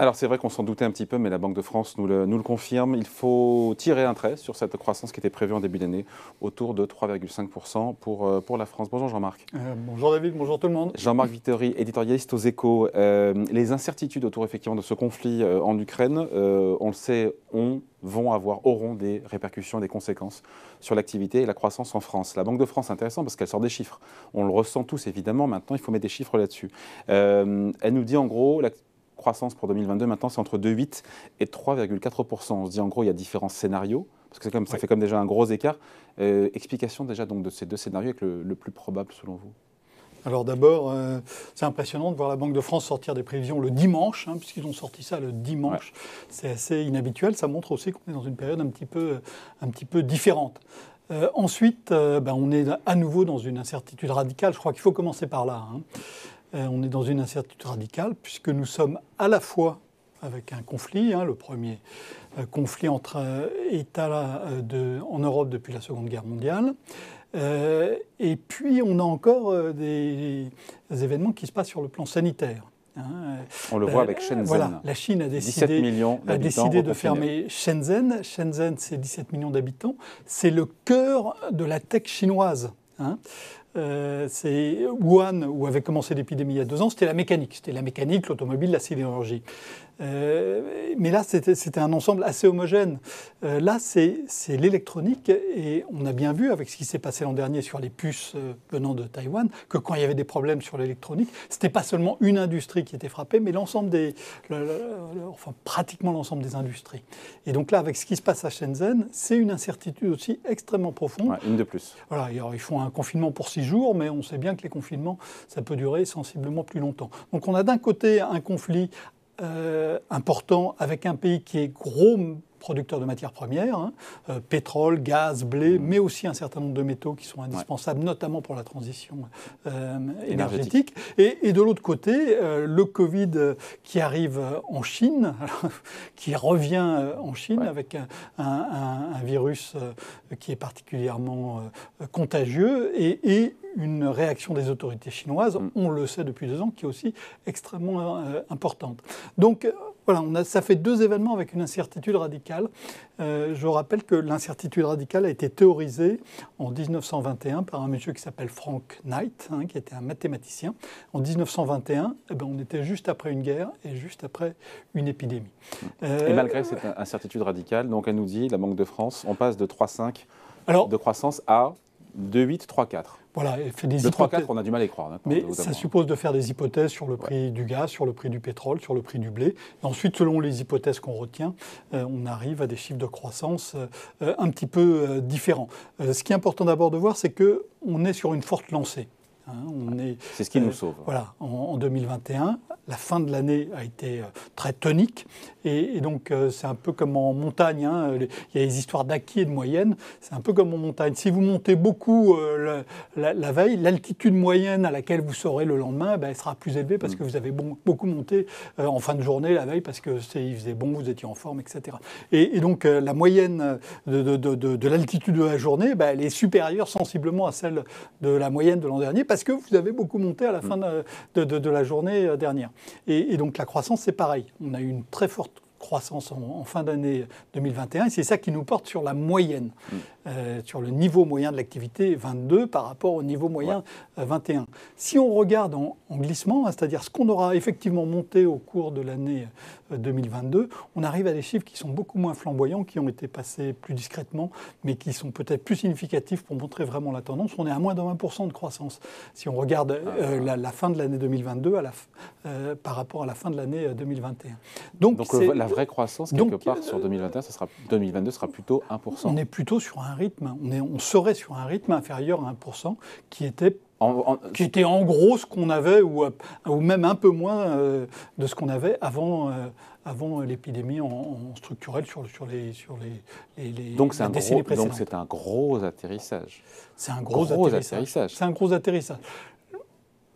Alors c'est vrai qu'on s'en doutait un petit peu, mais la Banque de France nous le confirme. Il faut tirer un trait sur cette croissance qui était prévue en début d'année, autour de 3,5% pour la France. Bonjour Jean-Marc. Bonjour David, bonjour tout le monde. Jean-Marc Vittori, éditorialiste aux Échos. Les incertitudes autour effectivement de ce conflit en Ukraine, on le sait, auront des répercussions, des conséquences sur l'activité et la croissance en France. La Banque de France, c'est intéressant parce qu'elle sort des chiffres. On le ressent tous évidemment, maintenant il faut mettre des chiffres là-dessus. Elle nous dit en gros, la croissance pour 2022 maintenant c'est entre 2,8 et 3,4%. On se dit en gros il y a différents scénarios, parce que ça fait comme déjà un gros écart. Explication déjà donc de ces deux scénarios avec le plus probable selon vous. Alors d'abord, c'est impressionnant de voir la Banque de France sortir des prévisions le dimanche, puisqu'ils ont sorti ça le dimanche. Ouais. C'est assez inhabituel, ça montre aussi qu'on est dans une période un petit peu différente. Ensuite, on est à nouveau dans une incertitude radicale. Je crois qu'il faut commencer par là. On est dans une incertitude radicale, puisque nous sommes à la fois avec un conflit, le premier conflit entre États en Europe depuis la Seconde Guerre mondiale. Et puis, on a encore des événements qui se passent sur le plan sanitaire. On le voit avec Shenzhen. Voilà, la Chine a décidé de fermer Shenzhen. Shenzhen, c'est 17 millions d'habitants. C'est le cœur de la tech chinoise. C'est Wuhan, où avait commencé l'épidémie il y a 2 ans, c'était la mécanique, l'automobile, la sidérurgie. Mais là, c'était un ensemble assez homogène. Là, c'est l'électronique, et on a bien vu avec ce qui s'est passé l'an dernier sur les puces venant de Taïwan, que quand il y avait des problèmes sur l'électronique, c'était pas seulement une industrie qui était frappée, mais pratiquement l'ensemble des industries. Et donc là, avec ce qui se passe à Shenzhen, c'est une incertitude aussi extrêmement profonde. Ouais, une de plus. Voilà, alors, ils font un confinement pour 6 jours, mais on sait bien que les confinements, ça peut durer sensiblement plus longtemps. Donc on a d'un côté un conflit important avec un pays qui est gros producteur de matières premières, pétrole, gaz, blé, mais aussi un certain nombre de métaux qui sont indispensables, notamment pour la transition énergétique. Et de l'autre côté, le Covid qui arrive en Chine, qui revient en Chine avec un virus qui est particulièrement contagieux et une réaction des autorités chinoises, on le sait depuis 2 ans, qui est aussi extrêmement importante. Donc voilà, ça fait 2 événements avec une incertitude radicale. Je rappelle que l'incertitude radicale a été théorisée en 1921 par un monsieur qui s'appelle Frank Knight, qui était un mathématicien. En 1921, on était juste après une guerre et juste après une épidémie. Et malgré cette incertitude radicale, donc elle nous dit, la Banque de France, on passe de 3,5 de croissance à 2,8, 3,4. Voilà, elle fait des hypothèses. 3,4, on a du mal à y croire. Mais ça suppose de faire des hypothèses sur le prix du gaz, sur le prix du pétrole, sur le prix du blé. Et ensuite, selon les hypothèses qu'on retient, on arrive à des chiffres de croissance un petit peu différents. Ce qui est important d'abord de voir, c'est qu'on est sur une forte lancée. C'est ce qui nous sauve. Voilà, en 2021, la fin de l'année a été très tonique. Et donc, c'est un peu comme en montagne. Il y a des histoires d'acquis et de moyenne. C'est un peu comme en montagne. Si vous montez beaucoup la veille, l'altitude moyenne à laquelle vous serez le lendemain, elle sera plus élevée parce que vous avez beaucoup monté en fin de journée la veille parce qu'il faisait bon, vous étiez en forme, etc. Et donc, la moyenne de l'altitude de la journée, elle est supérieure sensiblement à celle de la moyenne de l'an dernier parce que vous avez beaucoup monté à la fin de la journée dernière. Et donc la croissance, c'est pareil. On a eu une très forte croissance en fin d'année 2021 et c'est ça qui nous porte sur la moyenne, sur le niveau moyen de l'activité 22 par rapport au niveau moyen 21. Si on regarde en glissement, c'est-à-dire ce qu'on aura effectivement monté au cours de l'année 2022, on arrive à des chiffres qui sont beaucoup moins flamboyants, qui ont été passés plus discrètement, mais qui sont peut-être plus significatifs pour montrer vraiment la tendance. On est à moins de 1% de croissance. Si on regarde la fin de l'année 2022 par rapport à la fin de l'année 2021. Donc la vraie croissance, quelque part, sur 2021, 2022 sera plutôt 1%. On est plutôt sur un rythme, on serait sur un rythme inférieur à 1%, qui était en gros ce qu'on avait, ou même un peu moins de ce qu'on avait avant l'épidémie en structurelle sur les décennies précédentes. Donc c'est un gros atterrissage. C'est un gros atterrissage. C'est un gros atterrissage.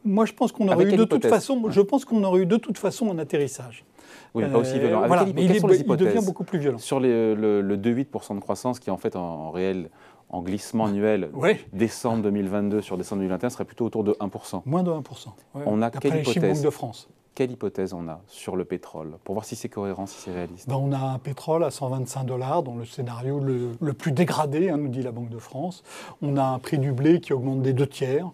Moi, je pense qu'on aurait eu de toute façon un atterrissage. Oui, pas aussi violent. Mais il devient beaucoup plus violent. Sur le 2,8% de croissance qui, en fait, en en glissement annuel, Oui. décembre 2022 sur décembre 2021 serait plutôt autour de 1%. Moins de 1%. Ouais. On a D'après les chiffres Banque de France. Quelle hypothèse on a sur le pétrole, pour voir si c'est cohérent, si c'est réaliste? On a un pétrole à 125 $, dans le scénario le plus dégradé, nous dit la Banque de France. On a un prix du blé qui augmente des 2/3.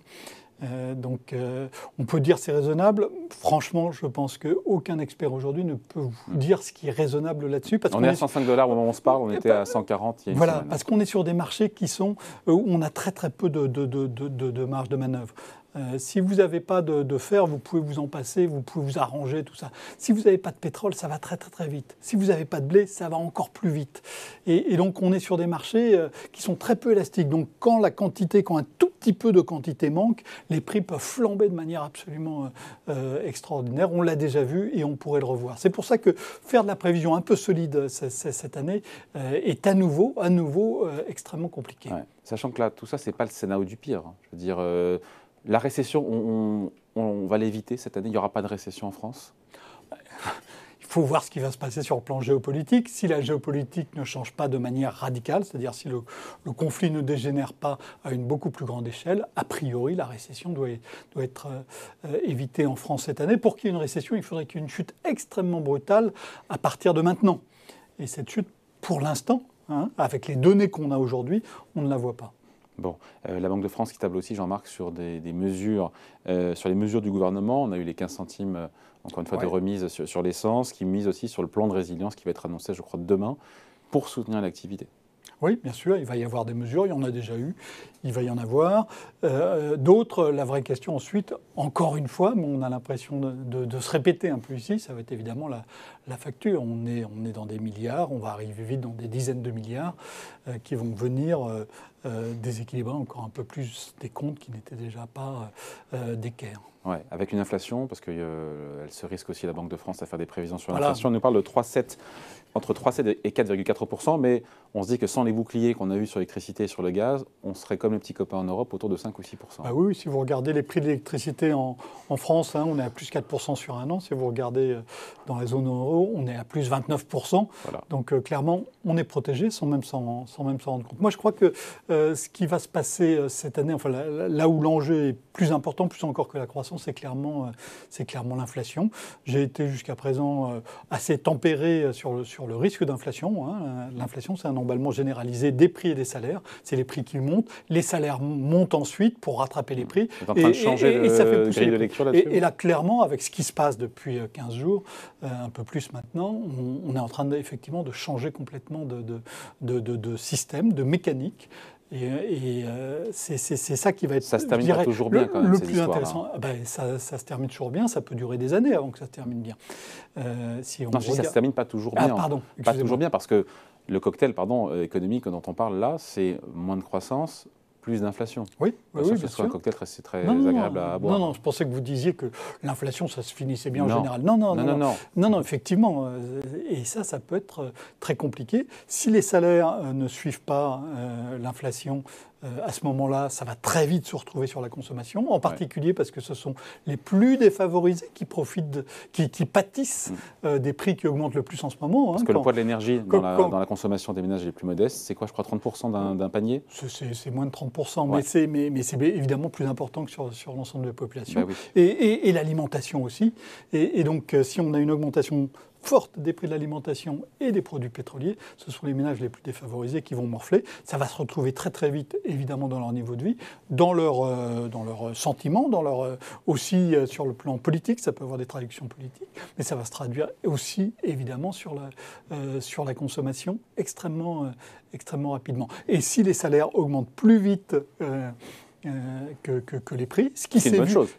On peut dire c'est raisonnable. Franchement, je pense qu'aucun expert aujourd'hui ne peut vous dire ce qui est raisonnable là-dessus. On est à 105 $ au moment où on se parle, on était à 140 il y a une semaine. Parce qu'on est sur des marchés qui sont où on a très très peu de marge de manœuvre. Si vous n'avez pas de fer, vous pouvez vous en passer, vous pouvez vous arranger, tout ça. Si vous n'avez pas de pétrole, ça va très très très vite. Si vous n'avez pas de blé, ça va encore plus vite. Et donc on est sur des marchés qui sont très peu élastiques. Donc quand un tout petit peu de quantité manque, les prix peuvent flamber de manière absolument extraordinaire. On l'a déjà vu et on pourrait le revoir. C'est pour ça que faire de la prévision un peu solide cette année est à nouveau extrêmement compliqué. Ouais. Sachant que là, tout ça, c'est pas le scénario du pire. Je veux dire, la récession, on va l'éviter cette année. Il n'y aura pas de récession en France. Il faut voir ce qui va se passer sur le plan géopolitique. Si la géopolitique ne change pas de manière radicale, c'est-à-dire si le conflit ne dégénère pas à une beaucoup plus grande échelle, a priori, la récession doit être évitée en France cette année. Pour qu'il y ait une récession, il faudrait qu'il y ait une chute extrêmement brutale à partir de maintenant. Et cette chute, pour l'instant, avec les données qu'on a aujourd'hui, on ne la voit pas. Bon, la Banque de France qui table aussi, Jean-Marc, sur des mesures, sur les mesures du gouvernement. On a eu les 15 centimes, encore une fois, de remise sur l'essence, qui mise aussi sur le plan de résilience qui va être annoncé, je crois, demain, pour soutenir l'activité. Oui, bien sûr, il va y avoir des mesures, il y en a déjà eu, il va y en avoir. D'autres, la vraie question ensuite, encore une fois, mais on a l'impression de se répéter un peu ici, ça va être évidemment la facture. On est dans des milliards, on va arriver vite dans des dizaines de milliards qui vont venir déséquilibrer encore un peu plus des comptes qui n'étaient déjà pas d'équerre. Ouais, avec une inflation, parce qu'elle se risque aussi, la Banque de France, à faire des prévisions sur l'inflation. Elle nous parle de 3,7, entre 3,7 et 4,4%, mais on se dit que sans les boucliers qu'on a eus sur l'électricité et sur le gaz, on serait comme les petits copains en Europe, autour de 5 ou 6%. Oui, si vous regardez les prix de l'électricité en France, on est à plus 4% sur un an. Si vous regardez dans la zone euro, on est à plus 29%. Voilà. Donc clairement, on est protégé sans même s'en rendre compte. Moi, je crois que ce qui va se passer cette année, enfin là où l'enjeu est plus important, plus encore que la croissance, c'est clairement l'inflation. J'ai été jusqu'à présent assez tempéré sur le risque d'inflation. L'inflation, c'est un emballement généralisé des prix et des salaires. C'est les prix qui montent. Les salaires montent ensuite pour rattraper les prix. Vous êtes en train de changer de grille de lecture là-dessus. Et là, clairement, avec ce qui se passe depuis 15 jours, un peu plus maintenant, on est en train effectivement de changer complètement de système, de mécanique. Et c'est ça qui va être, ça se termine pas toujours bien quand même, le plus intéressant. Ça se termine toujours bien, ça peut durer des années avant que ça se termine bien. Ça se termine pas toujours bien. Pas toujours bien parce que le cocktail économique dont on parle là, c'est moins de croissance, plus d'inflation. Oui, bien sûr. C'est un cocktail très agréable à boire. Non, je pensais que vous disiez que l'inflation, ça se finissait bien en général. Non, effectivement. Et ça peut être très compliqué. Si les salaires ne suivent pas l'inflation, à ce moment-là, ça va très vite se retrouver sur la consommation, en particulier parce que ce sont les plus défavorisés qui profitent, qui pâtissent des prix qui augmentent le plus en ce moment. Parce que le poids de l'énergie dans la consommation des ménages les plus modestes, c'est quoi, je crois, 30% d'un panier ? C'est moins de 30%, mais c'est évidemment plus important que sur l'ensemble de la population. Oui. Et l'alimentation aussi. Et donc, si on a une augmentation forte des prix de l'alimentation et des produits pétroliers, ce sont les ménages les plus défavorisés qui vont morfler. Ça va se retrouver très très vite, évidemment, dans leur niveau de vie, dans leurs sentiments, aussi sur le plan politique, ça peut avoir des traductions politiques, mais ça va se traduire aussi, évidemment, sur la consommation extrêmement rapidement. Et si les salaires augmentent plus vite que les prix, ce qui c'est une bonne chose.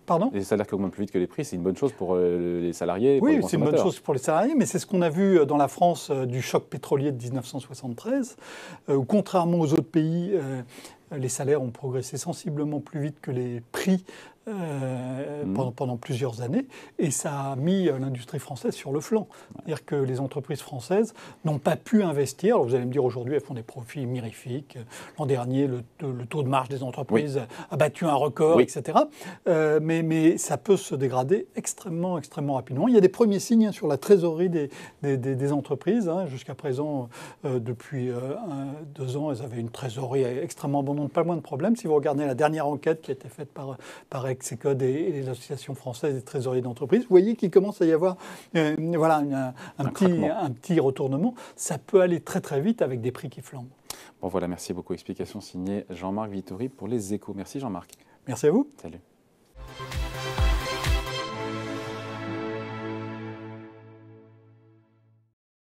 Pardon ? Les salaires qui augmentent plus vite que les prix, c'est une bonne chose pour les salariés. Oui, c'est une bonne chose pour les salariés, mais c'est ce qu'on a vu dans la France du choc pétrolier de 1973, où contrairement aux autres pays, les salaires ont progressé sensiblement plus vite que les prix pendant plusieurs années, et ça a mis l'industrie française sur le flanc. C'est-à-dire que les entreprises françaises n'ont pas pu investir. Alors vous allez me dire, aujourd'hui, elles font des profits mirifiques. L'an dernier, le taux de marge des entreprises a battu un record, etc. Mais ça peut se dégrader extrêmement, extrêmement rapidement. Il y a des premiers signes sur la trésorerie des entreprises. Jusqu'à présent, depuis 2 ans, elles avaient une trésorerie extrêmement abondante, pas moins de problèmes. Si vous regardez la dernière enquête qui a été faite par Execode et l'Association française des trésoriers d'entreprise, vous voyez qu'il commence à y avoir un petit retournement. Ça peut aller très très vite avec des prix qui flambent. Bon voilà, merci beaucoup. Explication signée Jean-Marc Vittori pour Les Échos. Merci Jean-Marc. Merci à vous. Salut.